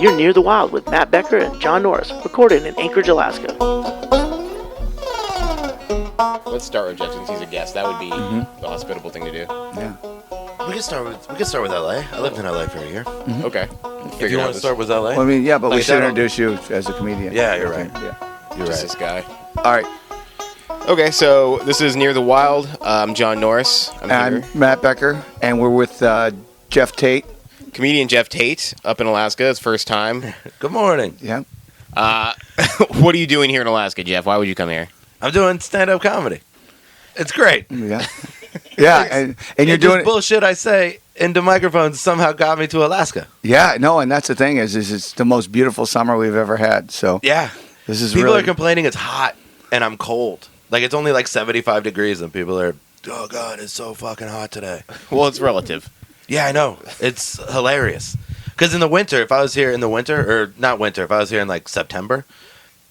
You're Near the Wild with Matt Becker and John Norris, recorded in Anchorage, Alaska. Let's start with Jeff since he's a guest. That would be the hospitable thing to do. Yeah. We can start with LA. I lived in LA for a year. Mm-hmm. Okay. If you want to start with LA, Well, I mean, yeah, but we Like should that introduce you as a comedian. Yeah, you're right. Yeah. you're Just right. this guy. All right. Okay, so this is Near the Wild. I'm John Norris. I'm Matt Becker, and we're with Geoff Tate. Comedian Geoff Tate up in Alaska. It's first time. Good morning. Yeah. What are you doing here in Alaska, Geoff? Why would you come here? I'm doing stand-up comedy. It's great. Yeah. Yeah, and you're doing it. Bullshit I say into microphones somehow got me to Alaska. Yeah, no, and that's the thing is it's the most beautiful summer we've ever had. So Yeah. this is People really are complaining it's hot and I'm cold. Like it's only like 75 degrees and people are, oh God, it's so fucking hot today. Well, it's relative. Yeah, I know. It's hilarious. Because in the winter, if I was here in the winter, or not winter, if I was here in like September,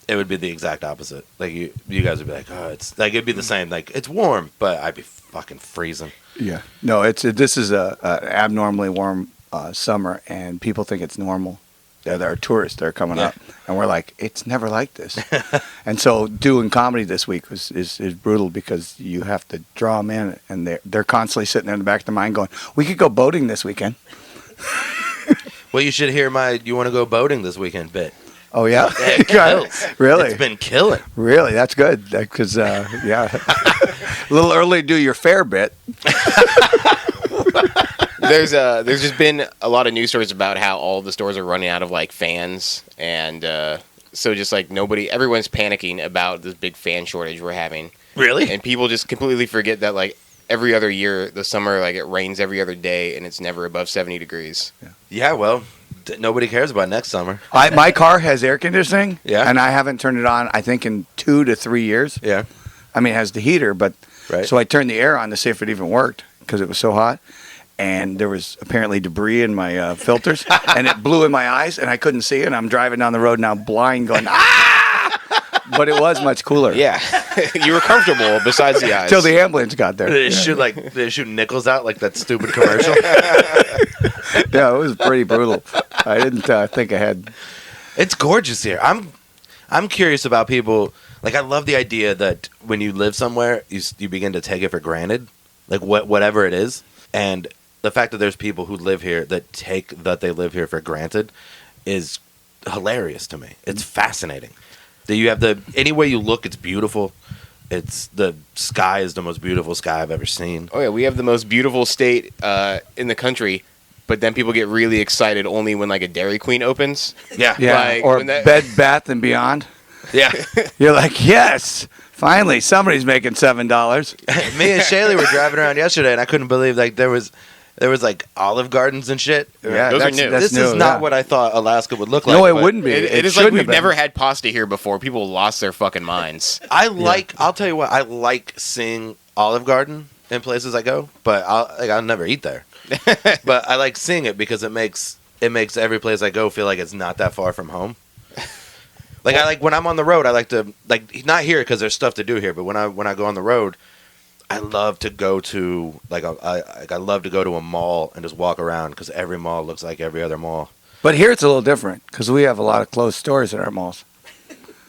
it would be the exact opposite. Like you guys would be like, oh, it's like it'd be the same. Like it's warm, but I'd be fucking freezing. Yeah. No, this is a abnormally warm summer, and people think it's normal. Yeah, there are tourists that are coming up, and we're like, it's never like this. And so doing comedy this week is brutal because you have to draw them in, and they're constantly sitting in the back of their mind going, we could go boating this weekend. Well, you should hear my "You want to go boating this weekend" bit. Oh yeah, It kills. Really? It's been killing. Really, that's good because yeah, a little early to do your fair bit. There's just been a lot of news stories about how all the stores are running out of like fans, and so just like everyone's panicking about this big fan shortage we're having. Really? And people just completely forget that like every other year, the summer, like it rains every other day, and it's never above 70 degrees. Yeah. Well, nobody cares about next summer. My car has air conditioning, Yeah. and I haven't turned it on. I think in 2 to 3 years. Yeah. I mean, it has the heater, but Right. so I turned the air on to see if it even worked because it was so hot. And there was apparently debris in my filters, and it blew in my eyes, and I couldn't see it. And I'm driving down the road now blind going, ah! But it was much cooler. Yeah, you were comfortable besides the eyes. Till the ambulance got there. They shoot nickels out like that stupid commercial. Yeah, it was pretty brutal. I didn't think I had. It's gorgeous here. I'm curious about people. Like I love the idea that when you live somewhere, you begin to take it for granted, like whatever it is, and the fact that there's people who live here that they live here for granted is hilarious to me. It's fascinating. That you have any way you look, it's beautiful. The sky is the most beautiful sky I've ever seen. Oh yeah, we have the most beautiful state in the country, but then people get really excited only when like a Dairy Queen opens. Yeah. Yeah, Like, or when that- Bed Bath and Beyond. Yeah. You're like, yes, finally, somebody's making $7. Me and Chaille were driving around yesterday, and I couldn't believe like there was like Olive Gardens and shit. Yeah, Those are that's, new. that's This new, is not yeah. what I thought Alaska would look like. No, it but wouldn't be. It is like shouldn't we've have been. never had pasta here before. People lost their fucking minds. I'll tell you what, I like seeing Olive Garden in places I go, but I'll never eat there. But I like seeing it because it makes every place I go feel like it's not that far from home. Like I like when I'm on the road, I like to not here because there's stuff to do here, but when I go on the road, I love to go to I love to go to a mall and just walk around because every mall looks like every other mall. But here it's a little different because we have a lot of closed stores in our malls.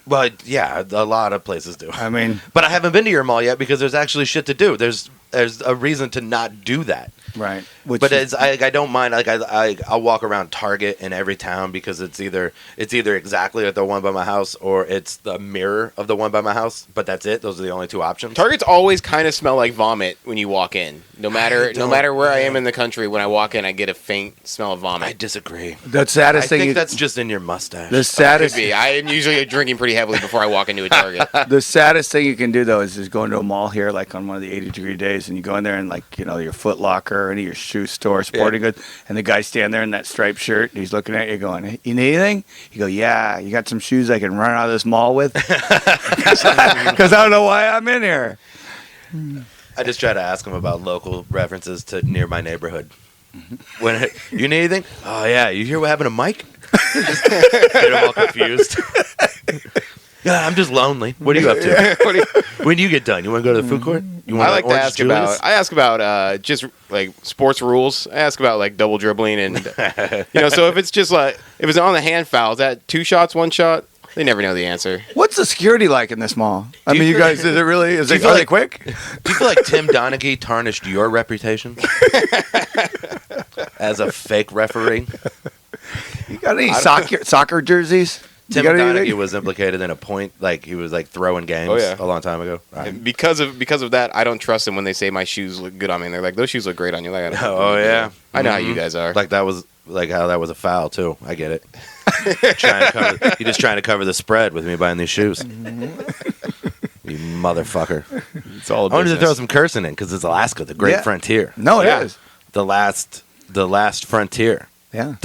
Well, yeah, a lot of places do. I mean, But I haven't been to your mall yet because there's actually shit to do. There's a reason to not do that. right. But I don't mind. Like I'll walk around Target in every town because it's either exactly like the one by my house or it's the mirror of the one by my house. But that's it. Those are the only two options. Targets always kind of smell like vomit when you walk in. No matter where I am in the country, when I walk in, I get a faint smell of vomit. I disagree. the I saddest thing. think that's just in your mustache. the Could saddest. be. I am usually drinking pretty heavily before I walk into a Target. The saddest thing you can do though is go into a mall here, like on one of the 80-degree days, and you go in there and like your Foot Locker or any of your shoe store, sporting goods, and the guy stand there in that striped shirt, and he's looking at you, going, "Hey, you need anything?" You go, "Yeah, you got some shoes I can run out of this mall with?" Because I don't know why I'm in here. I just try to ask them about local references to near my neighborhood. When you need anything? Oh yeah, you hear what happened to Mike? Just get them all confused. Yeah, I'm just lonely. What are you up to? When do you get done? You want to go to the food court? You want I like to Orange ask Julius? about. I ask about just like sports rules. I ask about like double dribbling and So if it's just like if it's on the hand foul, is that 2 shots, 1 shot? They never know the answer. What's the security like in this mall? I mean, you guys, is it really? Is it feel are they like- quick? Do you feel like Tim Donaghy tarnished your reputation as a fake referee? You got any soccer jerseys? Tim You got Donaghy anything? was implicated in a point, like he was like throwing games Oh, yeah. a long time ago. Right. And because of that, I don't trust them when they say my shoes look good on me. And they're like, those shoes look great on you. Like, I don't know. Oh yeah, I know how you guys are. Like that was like how that was a foul too. I get it. You're just trying to cover the spread with me buying these shoes. You motherfucker. It's all. I wanted to throw some cursing in because it's Alaska, the great Yeah. frontier. No, it is. Yeah. The last frontier. Yeah.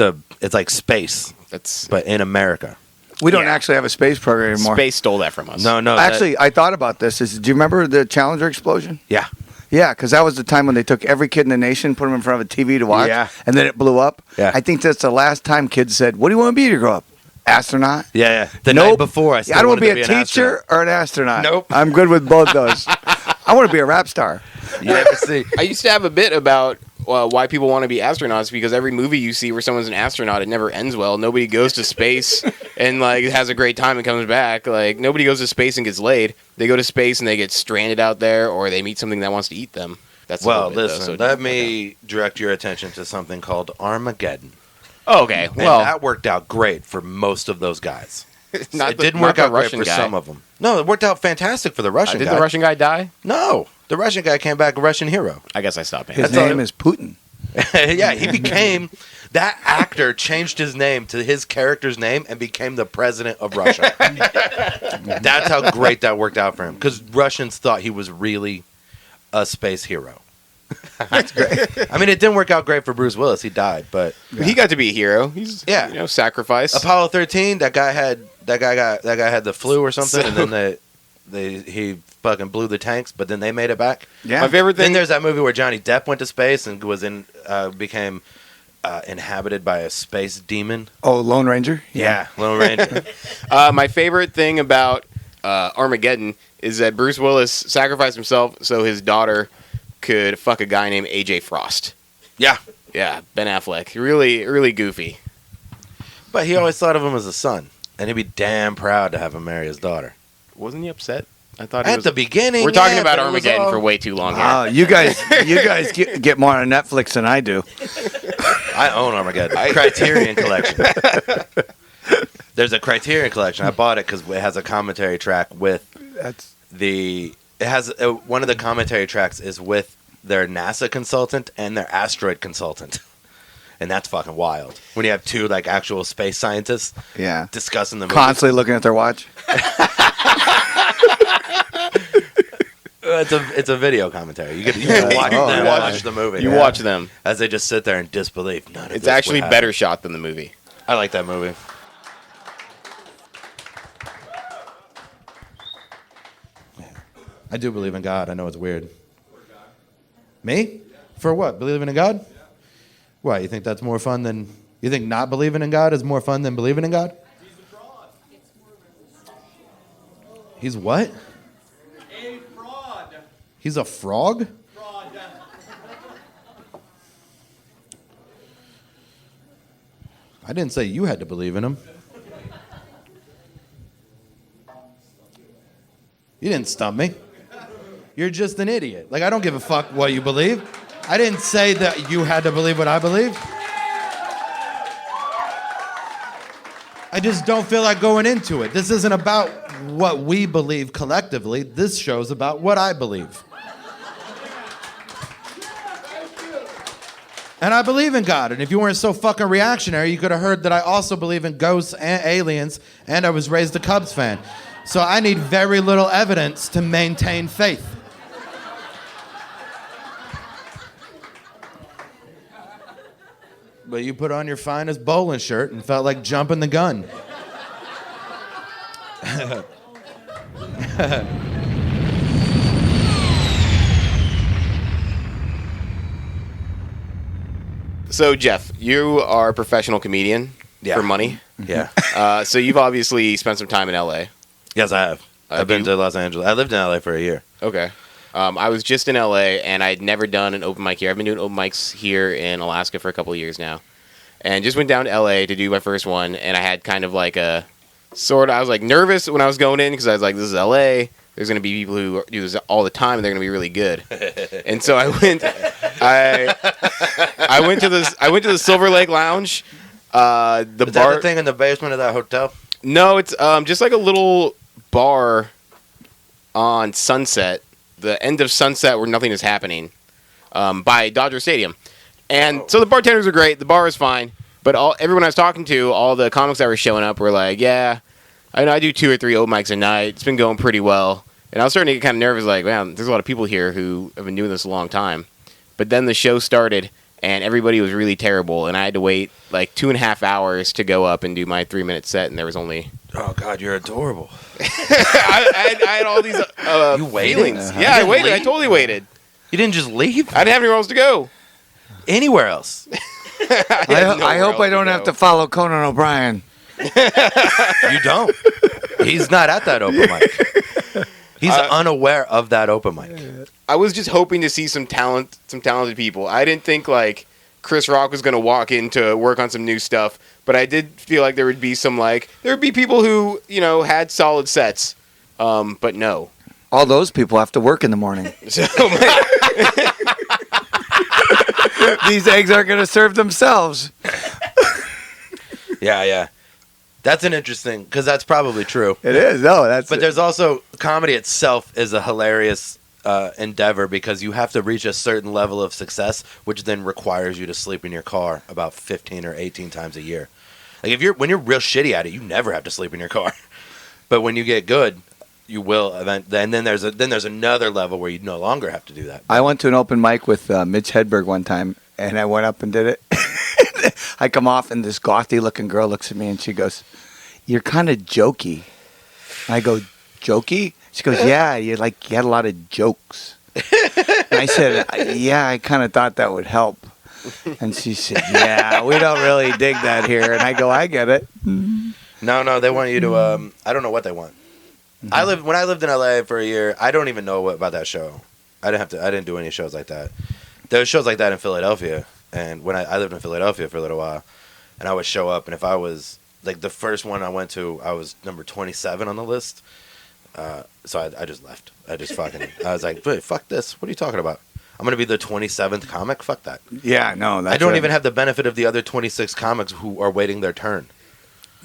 It's like space, That's but in America. We don't Yeah. actually have a space program anymore. Space stole that from us. No, Actually, I thought about this. Do you remember the Challenger explosion? yeah. Yeah, because that was the time when they took every kid in the nation, put them in front of a TV to watch, Yeah. and then it blew up. Yeah. I think that's the last time kids said, "What do you want to be to grow up? Astronaut?" Yeah. The Nope. night before, I I don't want to be a an teacher or an astronaut. Nope. I'm good with both those. I want to be a rap star. astronaut. You never see. I used to have a bit about why people want to be astronauts because every movie you see where someone's an astronaut, it never ends well. Nobody goes to space and like has a great time and comes back. Like nobody goes to space and gets laid. They go to space and they get stranded out there, or they meet something that wants to eat them. That's a Well, little bit, though, listen, so it let doesn't me direct your attention to something called Armageddon. work out. Okay, And well, that worked out great for most of those guys. not It the- didn't not work the out great Russian for guy. some of them. No, it worked out fantastic for the Russian Did guy. the Russian guy die? No, the Russian guy came back a Russian hero. I guess I stopped paying. His That's all name it- is Putin. Yeah, he became that actor changed his name to his character's name and became the president of Russia. That's how great that worked out for him because Russians thought he was really a space hero. That's great. I mean, it didn't work out great for Bruce Willis. He died, but He got to be a hero. He's sacrificed. Apollo 13, that guy had the flu or something, and then he fucking blew the tanks, but then they made it back. Yeah. My favorite Then thing. there's that movie where Johnny Depp went to space and became inhabited by a space demon. Oh, Lone Ranger? Yeah, Lone Ranger. My favorite thing about Armageddon is that Bruce Willis sacrificed himself so his daughter could fuck a guy named AJ Frost. Yeah, Yeah, Ben Affleck. Really, really goofy. but he always thought of him as a son, and he'd be damn proud to have him marry his daughter. Wasn't he upset? I thought he At was. the beginning, We're talking yeah, about but it was Armageddon all- for way too long here. Wow, you guys get more on Netflix than I do. I own Armageddon. Criterion Collection. There's a Criterion Collection. I bought it because it has a commentary track with That's it has one of the commentary tracks is with their NASA consultant and their asteroid consultant, and that's fucking wild. When you have two like actual space scientists yeah. discussing the movie. Constantly looking at their watch. It's a video commentary. You can watch Oh, them yeah. watch the movie. You Yeah. watch them. as they just sit there in disbelief. None of It's this actually would better shot than the movie. happen. I like that movie. I do believe in God. I know it's weird. Me? For what? Believing in God? What? You think that's more fun than? You think not believing in God is more fun than believing in God? He's what? A fraud. He's a frog? Fraud. I didn't say you had to believe in him. You didn't stump me. You're just an idiot. Like, I don't give a fuck what you believe. I didn't say that you had to believe what I believe. I just don't feel like going into it. This isn't about what we believe collectively. This show's about what I believe. And I believe in God. And if you weren't so fucking reactionary, you could have heard that I also believe in ghosts and aliens, and I was raised a Cubs fan. So I need very little evidence to maintain faith. But you put on your finest bowling shirt and felt like jumping the gun. So, Jeff, you are a professional comedian Yeah. for money. Yeah. So you've obviously spent some time in LA. Yes, I have. I've been to Los Angeles. I lived in LA for a year. Okay. I was just in LA, and I'd never done an open mic here. I've been doing open mics here in Alaska for a couple of years now. And just went down to LA to do my first one, and I had kind of like I was like nervous when I was going in because I was like, this is LA. There's going to be people who do this all the time, and they're going to be really good. And so I went to the Silver Lake Lounge. Is that the thing in the basement of that hotel? No, it's just like a little bar on Sunset, the end of Sunset where nothing is happening, by Dodger Stadium. And so the bartenders are great. The bar is fine. But everyone I was talking to, all the comics that were showing up were like, yeah, I do 2 or 3 open mics a night. It's been going pretty well. And I was starting to get kind of nervous, like, man, there's a lot of people here who have been doing this a long time. But then the show started, and everybody was really terrible. And I had to wait like 2.5 hours to go up and do my 3-minute set, and there was only... Oh, God, you're adorable. I had all these you waited? feelings. Yeah, I waited. I totally waited. You didn't just leave? I didn't have anywhere else to go. Anywhere else? I hope I don't have to follow Conan O'Brien. You don't. He's not at that open mic. He's unaware of that open mic. I was just hoping to see some talented people. I didn't think like Chris Rock was going to walk in to work on some new stuff, but I did feel like there would be people who, had solid sets. But no. All those people have to work in the morning. So These eggs aren't going to serve themselves. Yeah. That's an interesting, because that's probably true. It is. No, But there's also, comedy itself is a hilarious endeavor because you have to reach a certain level of success, which then requires you to sleep in your car about 15 or 18 times a year. Like when you're real shitty at it, you never have to sleep in your car. But when you get good, you will. And then there's another level where you no longer have to do that. I went to an open mic with Mitch Hedberg one time, and I went up and did it. I come off, and this gothy-looking girl looks at me, and she goes, "You're kind of jokey." I go, "Jokey?" She goes, "Yeah, you had a lot of jokes." And I said, "Yeah, I kind of thought that would help." And she said, "Yeah, we don't really dig that here." And I go, "I get it." No, they want you to. I don't know what they want. Mm-hmm. When I lived in LA for a year. I don't even know about that show. I didn't do any shows like that. There were shows like that in Philadelphia, and when I lived in Philadelphia for a little while, and I would show up, and if I was like the first one I went to, I was number 27 on the list. So I just left. I was like, fuck this. What are you talking about? I'm going to be the 27th comic? Fuck that. Yeah, no. I don't even have the benefit of the other 26 comics who are waiting their turn.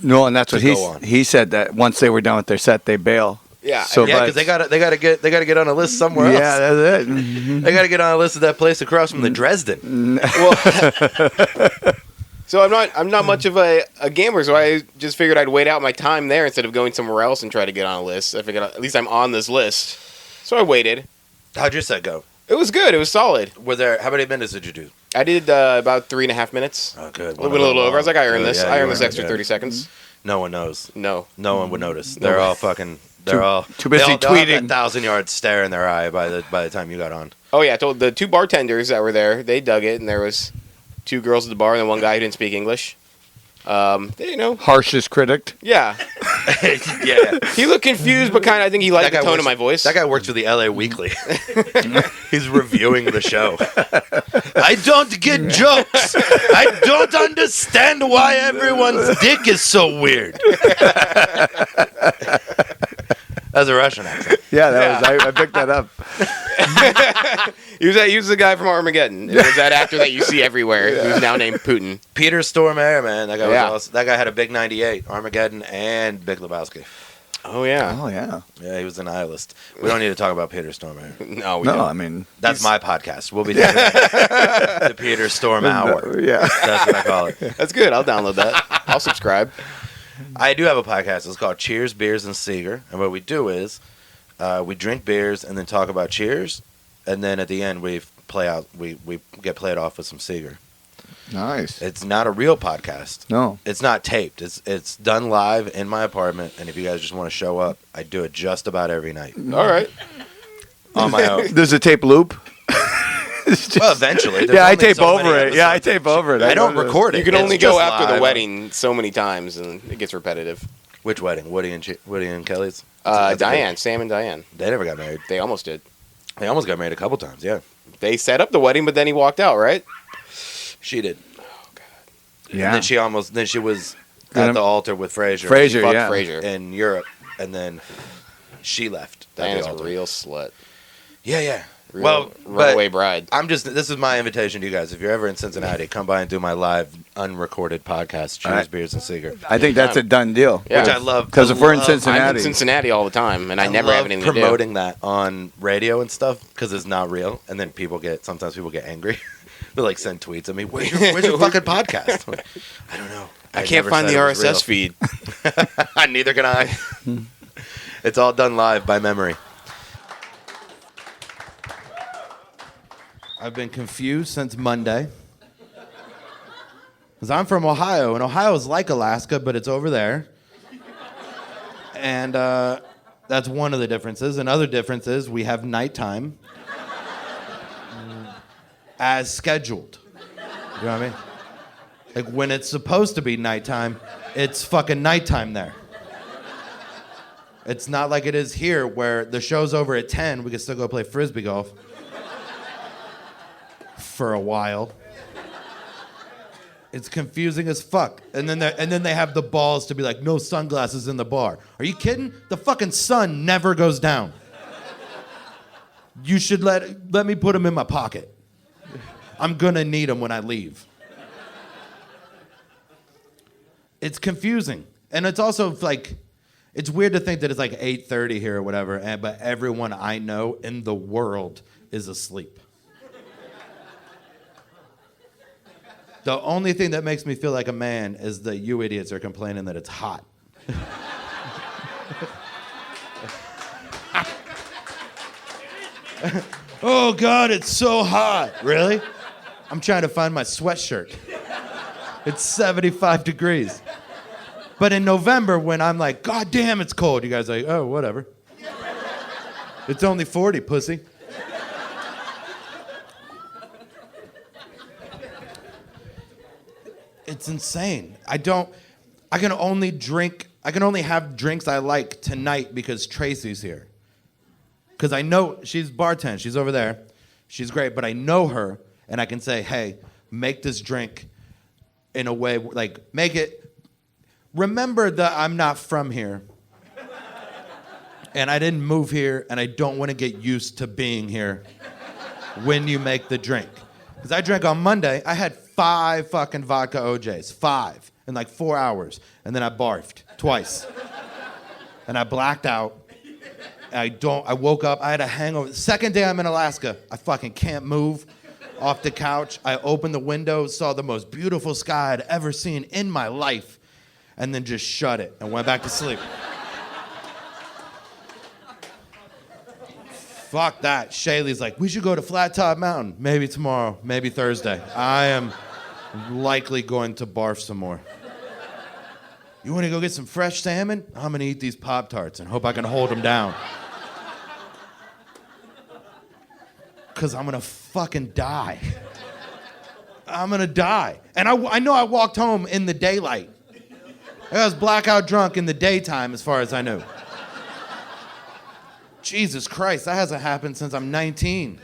No, and that's what he said, that once they were done with their set, they bail. Yeah. So, because they gotta get on a list somewhere else. Yeah, that's it. Mm-hmm. They gotta get on a list of that place across from the Dresden. Well, so I'm not much of a gambler, so I just figured I'd wait out my time there instead of going somewhere else and try to get on a list. I figured at least I'm on this list, so I waited. How'd your set go? It was good. It was solid. How many minutes did you do? I did about 3.5 minutes. Oh, good. A little over. I was like, I earned this. Yeah, I earned this extra 30 seconds. No one knows. No one would notice. They're all fucking. They're all too busy tweeting. 1,000-yard stare in their eye by the time you got on. Oh yeah, I told the 2 bartenders that were there. They dug it, and there was 2 girls at the bar and then 1 guy who didn't speak English. Harshest critic. Yeah. Yeah. He looked confused, but I think he liked the tone of my voice. That guy works for the LA Weekly. He's reviewing the show. I don't get jokes. I don't understand why everyone's dick is so weird. That's a Russian accent. Yeah, I picked that up. He was the guy from Armageddon. It was that actor that you see everywhere who's now named Putin. Peter Stormare, man. That guy was awesome. That guy had a big 98, Armageddon and Big Lebowski. Oh, yeah. Oh, yeah. Yeah, he was a nihilist. We don't need to talk about Peter Stormare. No, we don't. I mean... That's my podcast. We'll be doing the Peter Storm Hour. Yeah. That's what I call it. That's good. I'll download that. I'll subscribe. I do have a podcast. It's called Cheers, Beers, and Seeger. And what we do is we drink beers and then talk about cheers. And then at the end, we get played off with some Seeger. Nice. It's not a real podcast. No. It's not taped. It's done live in my apartment. And if you guys just want to show up, I do it just about every night. All right. On my own. Does it tape loop? Well, eventually. Yeah, I tape over it. Yeah, I tape over it. I don't record it. You can It's only go just after live. the wedding so many times, and it gets repetitive. Which wedding? Woody and Kelly's? That's a Diane, Sam and Diane. They never got married. They almost did. They almost got married a couple times. Yeah, They set up the wedding, but then he walked out, right? she did. Yeah. And then she was at the altar with Fraser. Fraser, Fuck yeah. Fraser. In Europe, and then she left. at the Diana's a altar. real slut. Yeah. Real runaway bride. This is my invitation to you guys. If you're ever in Cincinnati, come by and do my live unrecorded podcast, Cheers, Alright. Beers, and Cigar. I think that's a done deal. Yeah. Which I love. Because if we're in I love- I'm Cincinnati, in Cincinnati all the time, and I never love have anything to do. promoting that on radio and stuff because it's not real, and then sometimes people get angry. They like send tweets at me. Where's your fucking podcast? I'm like, I don't know. I can't find the RSS feed. Neither can I. It's all done live by memory. I've been confused since Monday. Because I'm from Ohio, and Ohio is like Alaska, but it's over there. And that's one of the differences. Another difference is we have nighttime as scheduled. You know what I mean? Like when it's supposed to be nighttime, it's fucking nighttime there. It's not like it is here where the show's over at 10, we can still go play frisbee golf for a while. It's confusing as fuck. And then they have the balls to be like, no sunglasses in the bar. Are you kidding? The fucking sun never goes down. You should let me put them in my pocket. I'm gonna need them when I leave. It's confusing. And it's also like, it's weird to think that it's like 8:30 here or whatever, but everyone I know in the world is asleep. The only thing that makes me feel like a man is that you idiots are complaining that it's hot. Oh God, it's so hot. Really? I'm trying to find my sweatshirt. It's 75 degrees. But in November, when I'm like, God damn, it's cold, you guys are like, oh, whatever. It's only 40, pussy. It's insane. I can only have drinks I like tonight because Tracy's here. Because I know she's bartend, she's over there. She's great, but I know her, and I can say, hey, make this drink in a way, like, make it, remember that I'm not from here. And I didn't move here, and I don't want to get used to being here when you make the drink. Because I drank on Monday, I had 5 fucking vodka OJs, 5, in like 4 hours. And then I barfed twice. And I blacked out. I woke up, I had a hangover. The second day I'm in Alaska, I fucking can't move off the couch. I opened the window, saw the most beautiful sky I'd ever seen in my life, and then just shut it and went back to sleep. Fuck that. Chaille's like, we should go to Flat Top Mountain. Maybe tomorrow, maybe Thursday. I am likely going to barf some more. You want to go get some fresh salmon? I'm going to eat these Pop-Tarts and hope I can hold them down. Because I'm going to fucking die. I'm going to die. And I know I walked home in the daylight. I was blackout drunk in the daytime as far as I knew. Jesus Christ, that hasn't happened since I'm 19.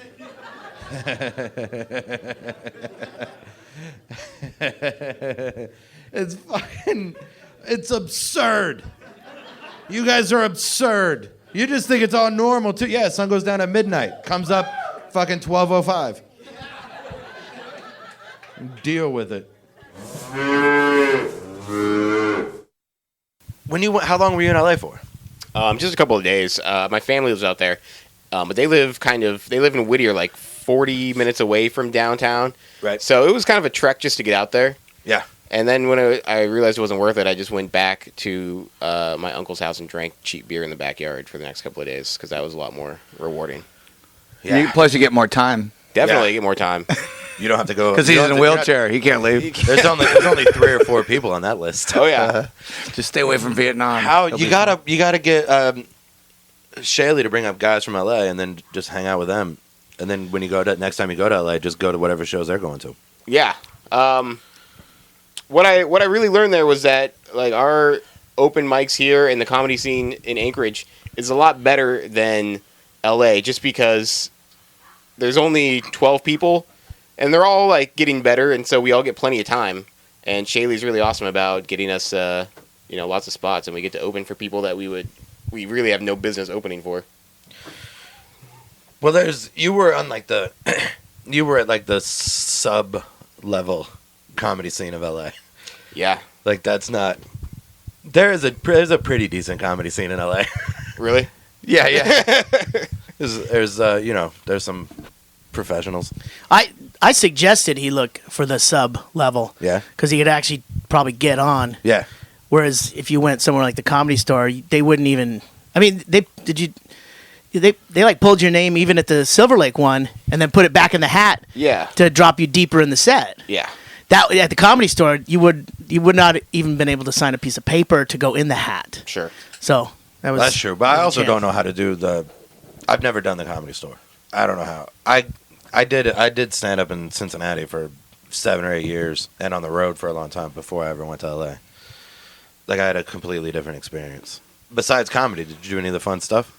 It's absurd. You guys are absurd. You just think it's all normal too. Yeah, sun goes down at midnight, comes up fucking 12:05. Deal with it. How long were you in LA for? Just a couple of days. My family lives out there, but they live in Whittier, like 40 minutes away from downtown. Right. So it was kind of a trek just to get out there. Yeah. And then when I realized it wasn't worth it, I just went back to my uncle's house and drank cheap beer in the backyard for the next couple of days because that was a lot more rewarding. Yeah. Plus you get more time. Definitely get more time. You don't have to go Because he's in a wheelchair. He can't leave. There's only 3 or 4 people on that list. Oh yeah. Just stay away from Vietnam. You gotta get Chaille to bring up guys from LA and then just hang out with them. And then when you next time you go to LA, just go to whatever shows they're going to. Yeah. What I really learned there was that like our open mics here and the comedy scene in Anchorage is a lot better than LA, just because there's only 12 people and they're all like getting better, and so we all get plenty of time. And Chaille's really awesome about getting us, lots of spots, and we get to open for people that we really have no business opening for. Well, you were on like you were at like the sub level comedy scene of LA. Yeah. Like that's not. There's a pretty decent comedy scene in LA. Really? Yeah. There's some professionals. I suggested he look for the sub level. Yeah. Because he could actually probably get on. Yeah. Whereas if you went somewhere like the Comedy Store, they wouldn't even. I mean, they like pulled your name even at the Silver Lake one, and then put it back in the hat. Yeah. To drop you deeper in the set. Yeah. That at the Comedy Store, you would not even been able to sign a piece of paper to go in the hat. Sure. So That's true, but I also chance. don't know how to do the. I've never done the Comedy Store. I don't know how. I did stand up in Cincinnati for 7 or 8 years, and on the road for a long time before I ever went to LA. Like I had a completely different experience. Besides comedy, did you do any of the fun stuff?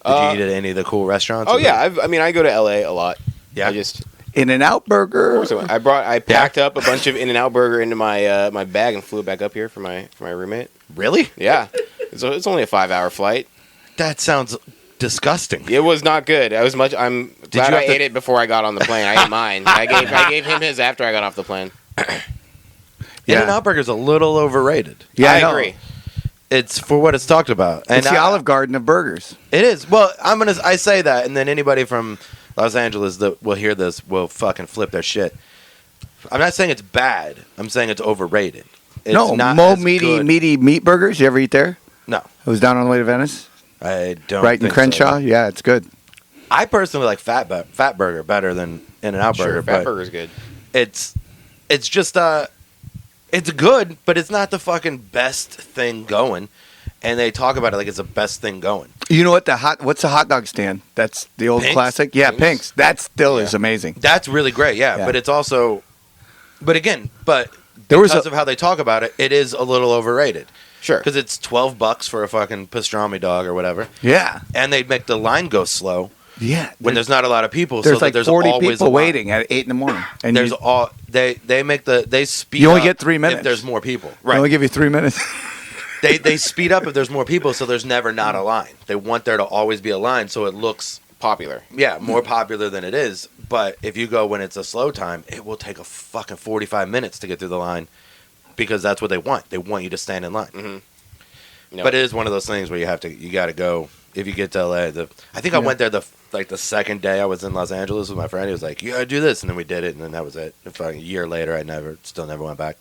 Did you eat at any of the cool restaurants? Oh yeah, I go to LA a lot. Yeah. I just In-N-Out Burger. I packed up a bunch of In-N-Out Burger into my my bag and flew it back up here for my roommate. Really? Yeah. It's only a 5-hour flight. That sounds disgusting. It was not good. I'm glad I ate it before I got on the plane. I ate mine. I gave him his after I got off the plane. Yeah. In-N-Out Burger's a little overrated. Yeah, I know. agree. It's for what it's talked about. And It's the Olive Garden of burgers. It is. Well, I say that, and then anybody from Los Angeles that will hear this will fucking flip their shit. I'm not saying it's bad. I'm saying it's overrated. It's not Mo as good. meaty meat burgers. You ever eat there? No, It was down on the way to Venice. I don't. Right in think Crenshaw. So. Yeah, it's good. I personally like Fat Burger better than In-N-Out Sure, Burger. Fat but Burger's good. It's just it's good, but it's not the fucking best thing going. And they talk about it like it's the best thing going. You know what? What's the hot dog stand? That's the old Pink's? classic. Yeah, Pink's. Pink's. That still is amazing. That's really great, yeah. Yeah. But it's also, but There was because of how they talk about it, it is a little overrated. Sure. Because it's $12 for a fucking pastrami dog or whatever, Yeah, and they make the line go slow yeah. when there's not a lot of people. There's so that like there's 40 always people a line. waiting at 8 in the morning, and There's you, they speed. You only up get 3 minutes. if there's more people. they only give you 3 minutes. They speed up if there's more people, so there's never not a line. They want there to always be a line, so it looks Popular. more popular than it is. But if you go when it's a slow time, it will take a fucking 45 minutes to get through the line because that's what they want. They want you to stand in line. Mm-hmm. But it is one of those things where you got to go if you get to LA. I think I went there the second day I was in Los Angeles with my friend. He was like, "You got to do this," and then we did it, and then that was it. A year later, I still never went back.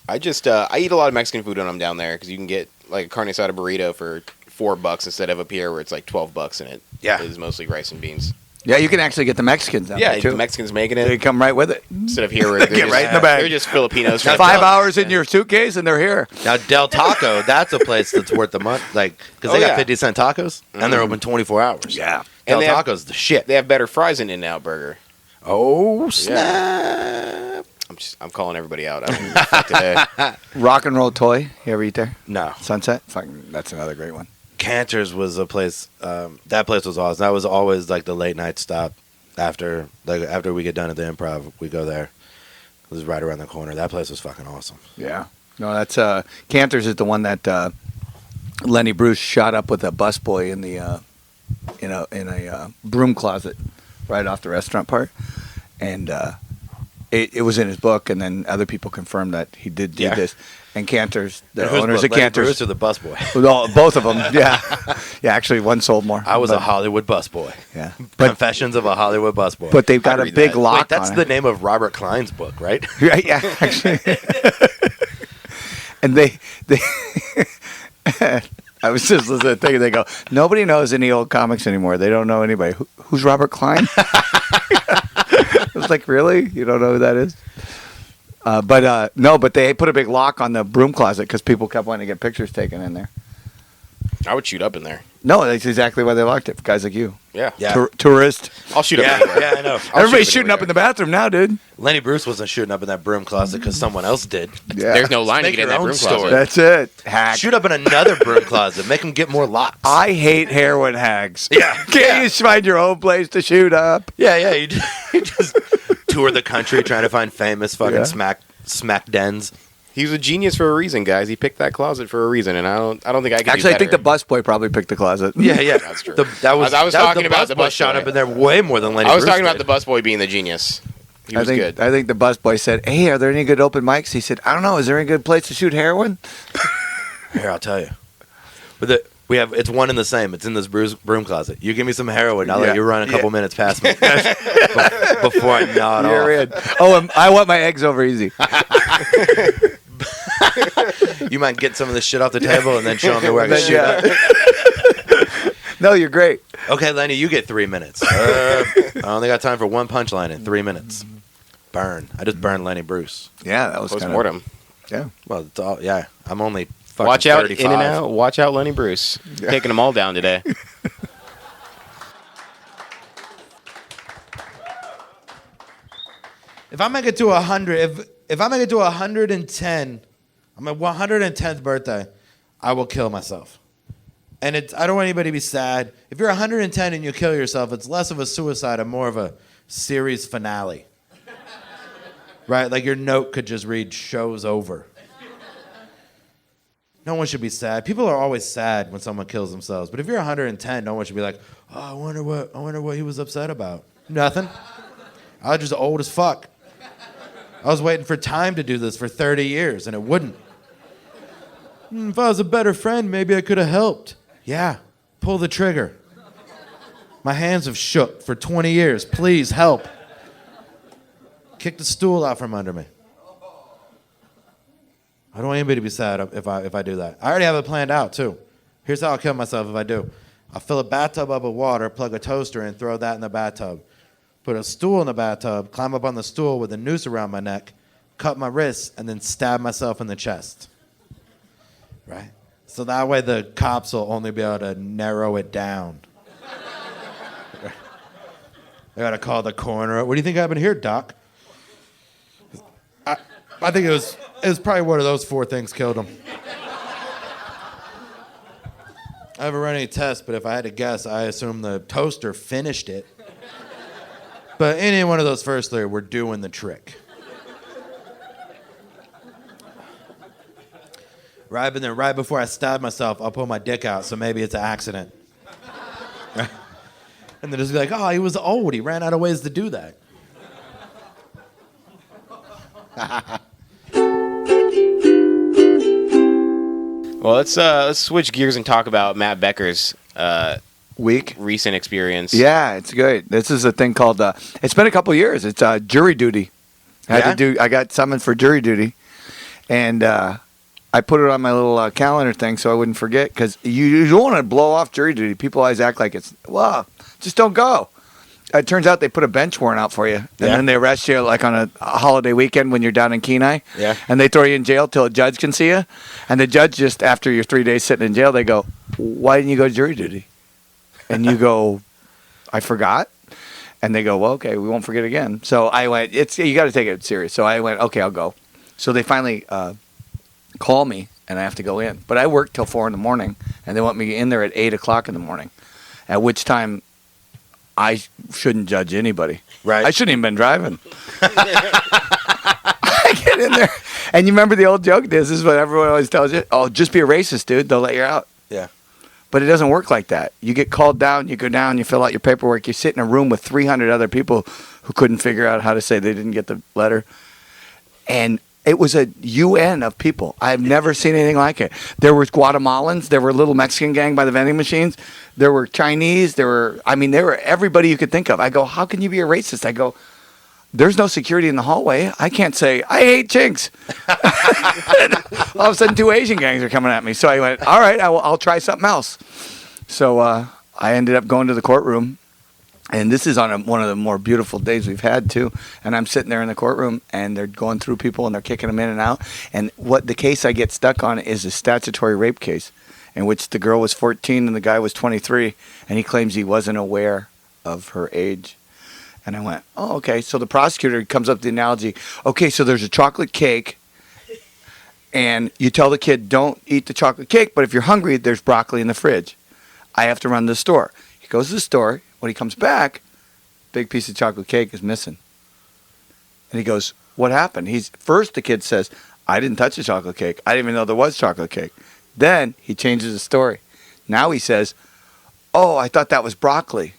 I just I eat a lot of Mexican food when I'm down there because you can get like a carne asada burrito for $4 instead of up here where it's like $12 and it is mostly rice and beans. Yeah, you can actually get the Mexicans out Yeah, there too. the Mexicans making They it come right with it. instead of here where they're Get just, right in the bag. They're just Filipinos. It's 5 hours in your suitcase, and they're here. Now Del Taco, that's a place that's worth the money, like because they got 50-cent tacos and they're open 24 hours. Yeah. Del And they have- Taco's the shit. They have better fries than In-N-Out Burger. Oh snap! I'm calling everybody out. Fuck today. Rock and Roll Toy. You ever eat there? No, Sunset. Fucking, that's another great one. Cantor's was a place. That place was awesome. That was always like the late night stop. After we get done at the Improv, we go there. It was right around the corner. That place was fucking awesome. Yeah. No, that's Cantor's is the one that Lenny Bruce shot up with a busboy in the in a broom closet right off the restaurant part, and it was in his book, and then other people confirmed that he did do this. And Cantor's, the Whose owners book, of Lenny Cantor's, Bruce or the busboy? well, both of them. Yeah, yeah. Actually, one sold more. I was a but, Hollywood busboy. yeah, but Confessions of a Hollywood busboy. but they've got I'd a read big that. lock Wait, that's on the it. name of Robert Klein's book, right? Right, yeah, actually. And they I was just listening to the thing, and they go, nobody knows any old comics anymore. They don't know anybody. Who's Robert Klein? I was like, really? You don't know who that is? But they put a big lock on the broom closet because people kept wanting to get pictures taken in there. I would shoot up in there. No, that's exactly why they locked it for guys like you. Yeah. Tourist. I'll shoot up. Yeah, anywhere. yeah, I know. Everybody's shooting up in the bathroom now, dude. Lenny Bruce wasn't shooting up in that broom closet because someone else did. Yeah. There's no line to Make get in your that own room story. closet. That's it. Hack. Shoot up in another broom closet. Make them get more locks. I hate heroin hags. Yeah. Can't you find your own place to shoot up? Yeah. You just tour the country trying to find famous fucking Yeah. smack dens. He was a genius for a reason, guys. He picked that closet for a reason, and I don't think I could. Actually, do I think the better. busboy probably picked the closet. Yeah. That's true. That was I was talking about the busboy busboy. shot up in there way more than Lenny I was Bruce talking about did. the busboy being the genius. He was good. I think the busboy said, "Hey, are there any good open mics?" He said, "I don't know. Is there any good place to shoot heroin?" Here, I'll tell you. It's one and the same. It's in this broom closet. You give me some heroin, I'll let you run a couple minutes past me before I nod You're off. in. Oh, I want my eggs over easy. You might get some of this shit off the table and then show them where I can shoot Yeah. up. No, you're great. Okay, Lenny, you get 3 minutes. I only got time for one punchline in 3 minutes. Burn. I just burned Lenny Bruce. Yeah, that was kind Post-mortem. Yeah. Well, it's all, yeah. I'm only fucking Watch out, 35. In and Out. Watch out, Lenny Bruce. Taking them all down today. If I make it to 100, if I make it to 110, on my 110th birthday, I will kill myself. And I don't want anybody to be sad. If you're 110 and you kill yourself, it's less of a suicide and more of a series finale. Right? Like your note could just read, "Show's over." No one should be sad. People are always sad when someone kills themselves. But if you're 110, no one should be like, "Oh, I wonder what he was upset about." Nothing. I was just old as fuck. I was waiting for time to do this for 30 years, and it wouldn't. If I was a better friend, maybe I could have helped. Yeah, pull the trigger. My hands have shook for 20 years. Please help. Kick the stool out from under me. I don't want anybody to be sad if I do that. I already have it planned out, too. Here's how I'll kill myself if I do. I'll fill a bathtub up with water, plug a toaster in, throw that in the bathtub. Put a stool in the bathtub, climb up on the stool with a noose around my neck, cut my wrists, and then stab myself in the chest. Right? So that way the cops will only be able to narrow it down. I gotta call the coroner. What do you think happened here, Doc? I think it was probably one of those 4 things killed him. I haven't run any tests, but if I had to guess, I assume the toaster finished it. But any one of those first 3 were doing the trick. Right, but then right before I stab myself, I'll pull my dick out, so maybe it's an accident. And then just be like, "Oh, he was old. He ran out of ways to do that." Well, let's switch gears and talk about Matt Becker's Week. recent experience. Yeah, it's good. This is a thing called. It's been a couple years. It's jury duty. I got summoned for jury duty, and I put it on my little calendar thing so I wouldn't forget. Because you don't want to blow off jury duty. People always act like it's just don't go. It turns out they put a bench warrant out for you, and then they arrest you like on a holiday weekend when you're down in Kenai. Yeah. And they throw you in jail till a judge can see you, and the judge just after your 3 days sitting in jail, they go, "Why didn't you go to jury duty?" And you go, "I forgot." And they go, "Well, okay, we won't forget again." So I went, you got to take it serious. So I went, "Okay, I'll go." So they finally call me, and I have to go in. But I work till 4 a.m, and they want me in there at 8 o'clock in the morning, at which time I shouldn't judge anybody. Right. I shouldn't even been driving. I get in there, and you remember the old joke? This is what everyone always tells you. "Oh, just be a racist, dude. They'll let you out." Yeah. But it doesn't work like that. You get called down, you go down, you fill out your paperwork, you sit in a room with 300 other people who couldn't figure out how to say they didn't get the letter. And it was a UN of people. I've never seen anything like it. There was Guatemalans, there were a little Mexican gang by the vending machines, there were Chinese, there were everybody you could think of. I go, "How can you be a racist?" I go, "There's no security in the hallway. I can't say, 'I hate chinks.'" All of a sudden, 2 Asian gangs are coming at me. So I went, "All right, I'll try something else." So I ended up going to the courtroom. And this is on one of the more beautiful days we've had, too. And I'm sitting there in the courtroom, and they're going through people, and they're kicking them in and out. And what the case I get stuck on is a statutory rape case. in which the girl was 14 and the guy was 23, and he claims he wasn't aware of her age. And I went, oh, okay. So the prosecutor comes up with the analogy, okay, so there's a chocolate cake, and you tell the kid, don't eat the chocolate cake, but if you're hungry, there's broccoli in the fridge. I have to run to the store. He goes to the store. When he comes back, big piece of chocolate cake is missing. And he goes, what happened? First the kid says, I didn't touch the chocolate cake. I didn't even know there was chocolate cake. Then he changes the story. Now he says, oh, I thought that was broccoli.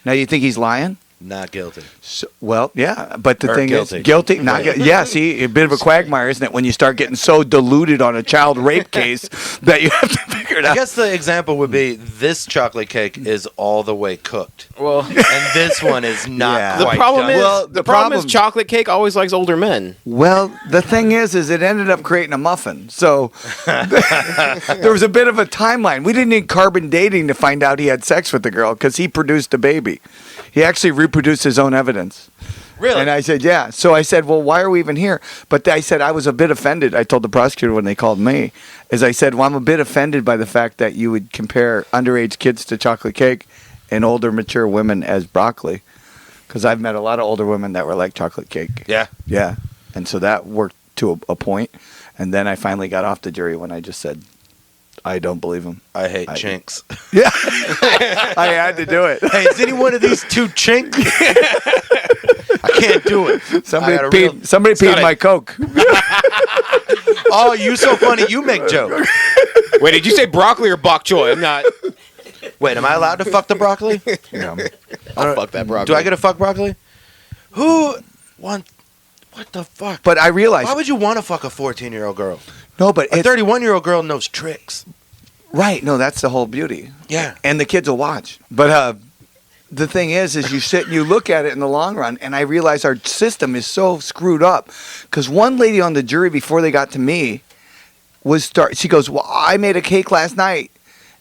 Now you think he's lying? Not guilty. So, well, yeah, but the Or thing guilty. is, guilty, not guilty. Yeah, see, a bit of a quagmire, isn't it? When you start getting so diluted on a child rape case that you have to figure it I out. guess the example would be this chocolate cake is all the way cooked, Well, and this one is not Yeah. the quite problem done. is Well, the the problem is problem- chocolate cake always likes older men. Well, the thing is it ended up creating a muffin. So there was a bit of a timeline. We didn't need carbon dating to find out he had sex with the girl because he produced a baby. He actually reproduced his own evidence. Really? And I said, yeah. So I said, well, why are we even here? But I said, I was a bit offended. I told the prosecutor when they called me, is I said, well, I'm a bit offended by the fact that you would compare underage kids to chocolate cake and older, mature women as broccoli. Because I've met a lot of older women that were like chocolate cake. Yeah. Yeah. And so that worked to a point. And then I finally got off the jury when I just said, I don't believe him. I hate chinks. Yeah. I had to do it. Hey, is any one of these two chink? I can't do it. Somebody I got a peed real- my Coke. Oh, you so funny. You make jokes. Wait, did you say broccoli or bok choy? I'm not. Wait, am I allowed to fuck the broccoli? Yeah. I'll fuck that broccoli. Do I get to fuck broccoli? Who want? What the fuck? But I realized, Why would you want to fuck a 14-year-old girl? no, but A it's 31-year-old girl knows tricks. right. No, that's the whole beauty. Yeah. And the kids will watch. But the thing is you sit and you look at it in the long run, and I realize our system is so screwed up. Because one lady on the jury before they got to me she goes, well, I made a cake last night,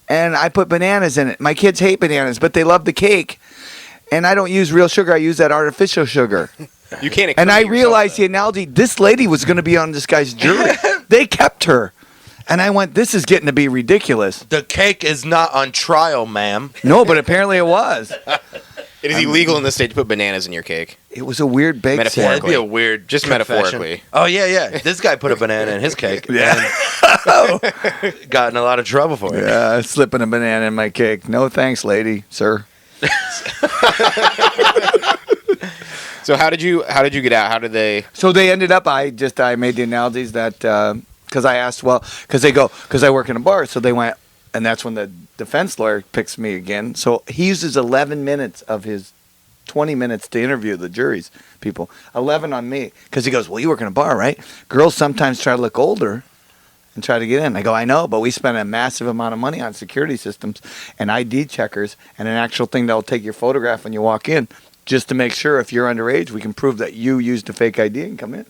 and I put bananas in it. My kids hate bananas, but they love the cake. And I don't use real sugar. I use that artificial sugar. You can't. And I incriminate realized the yourself, analogy, this lady was going to be on this guy's jury. They kept her. And I went, this is getting to be ridiculous. The cake is not on trial, ma'am. No, but apparently it was. though. It is illegal in this state to put bananas in your cake. It was a weird bake Metaphorically. sale. That'd be a weird Just confession. metaphorically. Oh, yeah. This guy put a banana in his cake. Yeah. And got in a lot of trouble for it. Yeah, slipping a banana in my cake. No thanks, lady, sir. So how did you get out? How did they? So they ended up, I made the analogies that, because I asked, because I work in a bar, so they went, and that's when the defense lawyer picks me again. So he uses 11 minutes of his 20 minutes to interview the jury's people. 11 on me. Because he goes, well, you work in a bar, right? Girls sometimes try to look older and try to get in. I go, I know, but we spend a massive amount of money on security systems and ID checkers and an actual thing that will take your photograph when you walk in just to make sure if you're underage, we can prove that you used a fake ID and come in.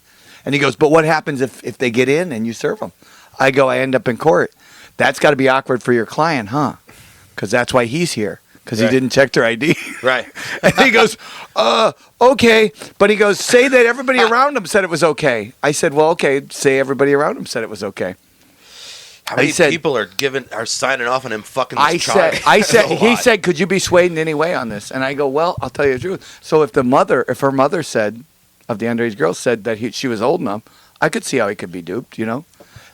And he goes, but what happens if they get in and you serve them? I go, I end up in court. That's got to be awkward for your client, huh? Because that's why he's here. Because he didn't check their ID. Right. And he goes, okay. But he goes, say that everybody around him said it was okay. I said, well, okay, say everybody around him said it was okay. How many said- people are signing off on him fucking this child? He said, could you be swayed in any way on this? And I go, well, I'll tell you the truth. So if her mother said, of the underage girl said that she was old enough, I could see how he could be duped, you know?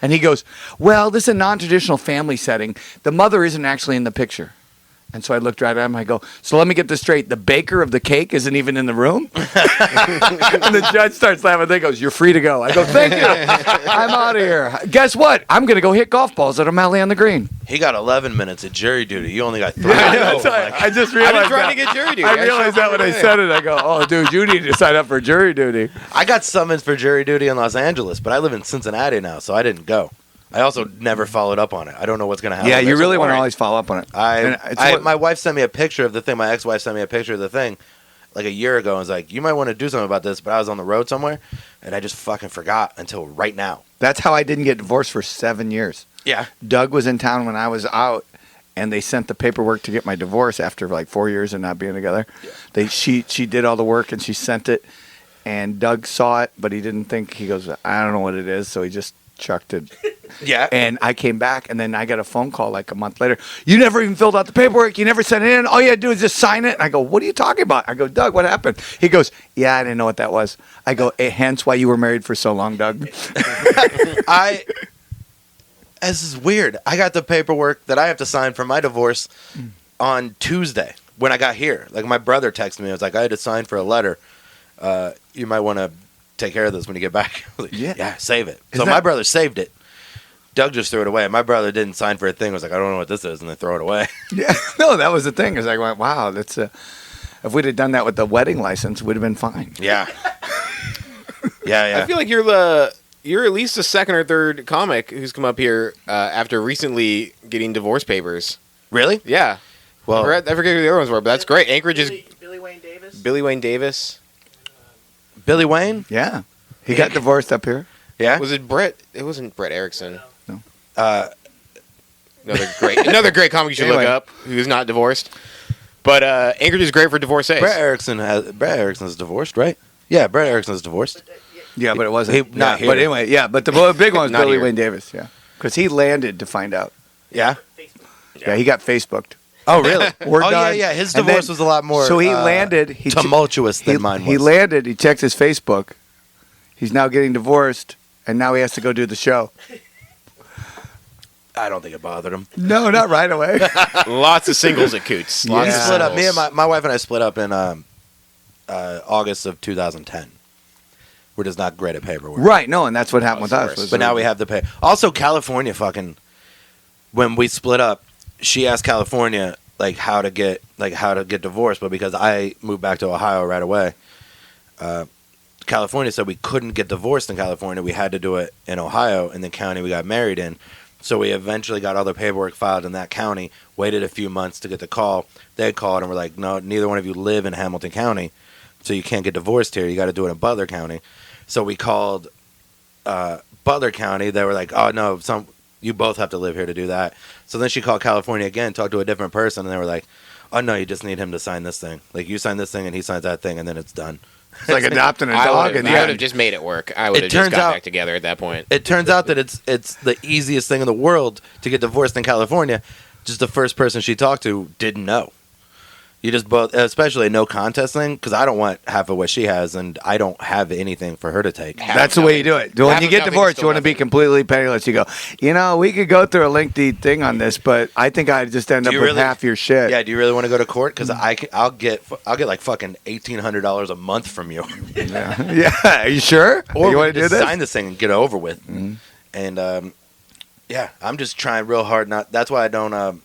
And he goes, well, this is a non-traditional family setting. The mother isn't actually in the picture. And so I looked right at him. I go, so let me get this straight. The baker of the cake isn't even in the room? And the judge starts laughing. He goes, you're free to go. I go, thank you. I'm out of here. Guess what? I'm going to go hit golf balls at O'Malley on the green. He got 11 minutes of jury duty. You only got 3. I just realized I've been trying that. to get jury duty. I realized that when I said it. I go, oh, dude, you need to sign up for jury duty. I got summons for jury duty in Los Angeles, but I live in Cincinnati now, so I didn't go. I also never followed up on it. I don't know what's going to happen. Yeah, you There's a really want to warrant. always follow up on it. And it's what- My wife sent me a picture of the thing. My ex-wife sent me a picture of the thing like a year ago and was like, you might want to do something about this, but I was on the road somewhere, and I just fucking forgot until right now. That's how I didn't get divorced for 7 years. Yeah. Doug was in town when I was out, and they sent the paperwork to get my divorce after like 4 years of not being together. Yeah. She did all the work, and she sent it, and Doug saw it, but he didn't think, he goes, I don't know what it is, so he just chucked it. Yeah. And I came back, and then I got a phone call like a month later. You never even filled out the paperwork. You never sent it in. All you had to do is just sign it. And I go, what are you talking about? I go, Doug, what happened? He goes, yeah, I didn't know what that was. I go, hence why you were married for so long, Doug. This is weird. I got the paperwork that I have to sign for my divorce on Tuesday when I got here. Like, my brother texted me. I was like, I had to sign for a letter. You might want to take care of this when you get back. I was like, yeah, save it. So my brother saved it. Doug just threw it away. My brother didn't sign for a thing. I was like, I don't know what this is, and then throw it away. Yeah, no, that was the thing. Is I went, wow, that's if we'd have done that with the wedding license, we'd have been fine. Yeah. Yeah. I feel like you're at least the second or third comic who's come up here after recently getting divorce papers. Really? Yeah. Well, I forget who the other ones were, but that's great. Anchorage is Billy Wayne Davis. Billy Wayne Davis. Billy Wayne? Yeah, he got divorced up here. Yeah. Was it Brett? It wasn't Brett Erickson. No. Another great comic you should look up who's not divorced. But Anchorage is great for divorcees. Brett Erickson's divorced, right? Yeah, Brett Erickson's divorced. Yeah, but it wasn't. Not here. But anyway, yeah, but the big one was Not Billy here. Wayne Davis. Yeah, because he landed to find out. Yeah. Yeah, he got Facebooked. Oh, really? Word oh, died. yeah. His And divorce then- was a lot more So he landed. He tumultuous than mine was. He landed. He checked his Facebook. He's now getting divorced, and now he has to go do the show. I don't think it bothered him. No, not right away. Lots of singles at Coots. Lots We of split up. singles. Me and my wife and I split up in August of 2010. We're just not great at paperwork. Right. No, and that's what happened with Of us. course. But now we have to pay. Also, California fucking. When we split up, she asked California how to get divorced, but because I moved back to Ohio right away, California said we couldn't get divorced in California. We had to do it in Ohio, in the county we got married in. So we eventually got all the paperwork filed in that county. Waited a few months to get the call. They called and were like, "No, neither one of you live in Hamilton County, so you can't get divorced here. You got to do it in Butler County." So we called Butler County. They were like, "Oh no, you both have to live here to do that." So then she called California again, talked to a different person, and they were like, "Oh no, you just need him to sign this thing. Like, you sign this thing and he signs that thing, and then it's done." It's like adopting a I dog. would And have just made it work. I would have just turns got out- back together at that point. It turns out that it's the easiest thing in the world to get divorced in California. Just the first person she talked to didn't know. You just both, especially a no contest thing, because I don't want half of what she has, and I don't have anything for her to take. That's the way you do it. When Half you of get nothing is divorced, still you want to be nothing. completely penniless. You go, we could go through a lengthy thing on this, but I think I'd just end Do up you with really- half your shit. Yeah, do you really want to go to court? Because I'll get like fucking $1,800 a month from you, Yeah. Yeah. Are you sure? or you we want can to do just this? sign this thing and get it over with. Mhm. And yeah, I'm just trying real hard. That's why I don't.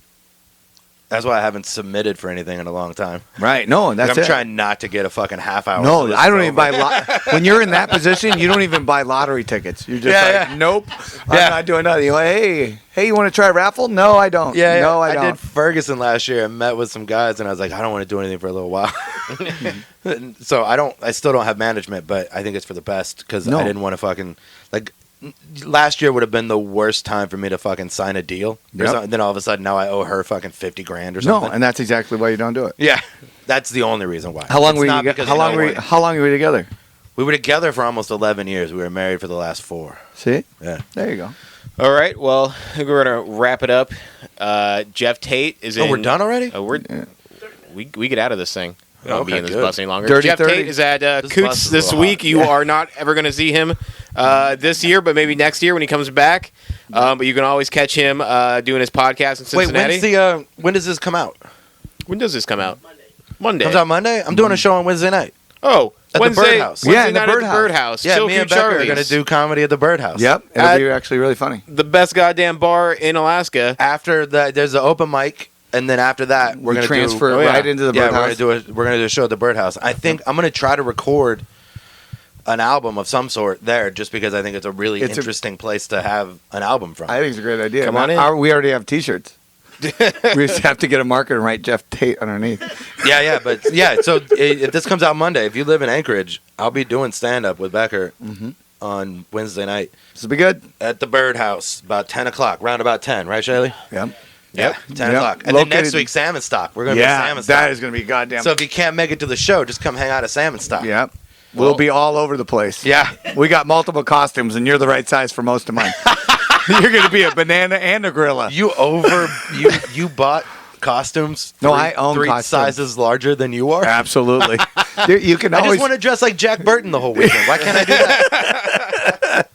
That's why I haven't submitted for anything in a long time. Right. No, that's I'm it. trying not to get a fucking half hour. No, so this I is don't even over. buy. When you're in that position, you don't even buy lottery tickets. You're just Yeah, yeah. nope. I'm Yeah. not doing nothing. You go, hey, you want to try a raffle? No, I don't. Yeah, no, I I don't. did Ferguson last year and met with some guys, and I was like, I don't want to do anything for a little while. So I still don't have management, but I think it's for the best because No. I didn't want to fucking last year would have been the worst time for me to fucking sign a deal. Or Yep. something. Then all of a sudden now I owe her fucking $50,000 or No, something. and that's exactly why you don't do it. Yeah, that's the only reason why. How long It's were not you? because How long no were? one- How long were you together? We were together for almost 11 years. We were married for the last 4. See, Yeah. there you go. All right. Well, I think we're gonna wrap it up. Geoff Tate is in. Oh, we're done already? Oh, we get out of this thing. We don't be Okay, in this good. bus any longer. Dirty Geoff 30. Tate is at This bus Coots is a this little week. hot. You are not ever going to see him this year, but maybe next year when he comes back. But you can always catch him doing his podcast in Cincinnati. Wait, when does this come out? When does this come out? Monday. Comes out Monday? I'm doing a show on Wednesday night. Oh, At the Wednesday. Birdhouse. Wednesday Yeah, in the night at Birdhouse. Birdhouse. Yeah, Chill me and Coot Becker are Charlie's. going to do comedy at the Birdhouse. Yep, it'll At- be actually really funny. The best goddamn bar in Alaska. After that, there's an open mic, and then after that, we're We going to transfer Oh, it yeah. right into the Yeah, birdhouse. we're gonna do a show at the Birdhouse. I think I'm gonna try to record an album of some sort there, just because I think it's a really It's a- interesting place to have an album from. I think it's a great idea. Come on in. We already have T-shirts. We just have to get a marker and write Geoff Tate underneath. yeah. But yeah, so if this comes out Monday, if you live in Anchorage, I'll be doing stand up with Becker on Wednesday night This will be good. at the Birdhouse about 10 o'clock, round about 10, right, Chaille? Yep. Yeah, 10 Yep. o'clock. And then next Located- week, Salmon Stock. We're gonna be at Yeah, Salmon Stock. that is going to be goddamn. So if you can't make it to the show, just come hang out at Salmon Stock. Yep. We'll be all over the place. Yeah. We got multiple costumes, and you're the right size for most of mine. You're going to be a banana and a gorilla. You bought costumes. No, I own three costumes. sizes larger than you are. Absolutely. You can I always. just want to dress like Jack Burton the whole weekend. Why can't I do that?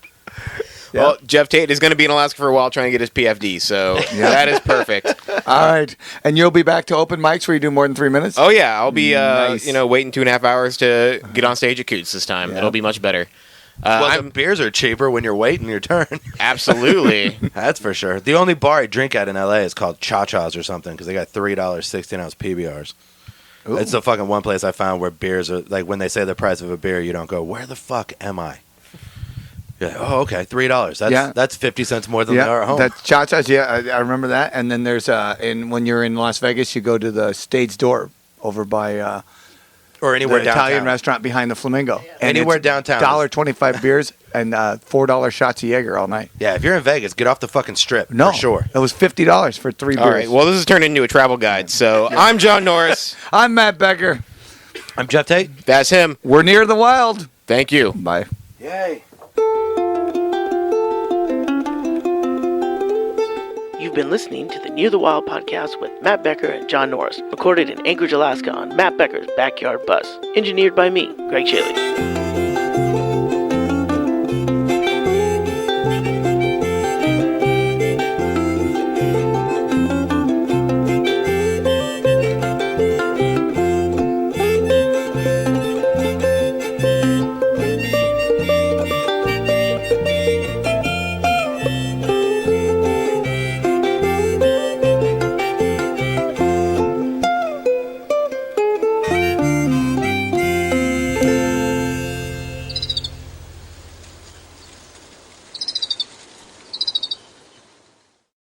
Well, Geoff Tate is going to be in Alaska for a while trying to get his PFD, so that is perfect. All right, and you'll be back to open mics where you do more than 3 minutes. Oh yeah, I'll be Nice. waiting 2.5 hours to get on stage at Coots this time. Yeah. It'll be much better. Well, the beers are cheaper when you're waiting your turn. Absolutely. That's for sure. The only bar I drink at in LA is called Cha-Cha's or something because they got $3 16-ounce PBRs. Ooh. It's the fucking one place I found where beers are like when they say the price of a beer, you don't go, "Where the fuck am I?" You're like, "Oh, okay, $3. That's 50 cents more than they are at home." That's Cha-Cha's. Yeah, I remember that. And then there's when you're in Las Vegas, you go to the stage door over by or anywhere the downtown. Italian restaurant behind the Flamingo. And Anywhere it's downtown. $1.25 beers and $4 shots of Jaeger all night. Yeah, if you're in Vegas, get off the fucking strip. No, for sure. It was $50 for 3 beers. All right. Well, this has turned into a travel guide. So I'm John Norris. I'm Matt Becker. I'm Geoff Tate. That's him. We're near the wild. Thank you. Bye. Yay. You've been listening to the Near the Wild podcast with Matt Becker and John Norris, recorded in Anchorage, Alaska on Matt Becker's Backyard Bus. Engineered by me, Greg Chaille.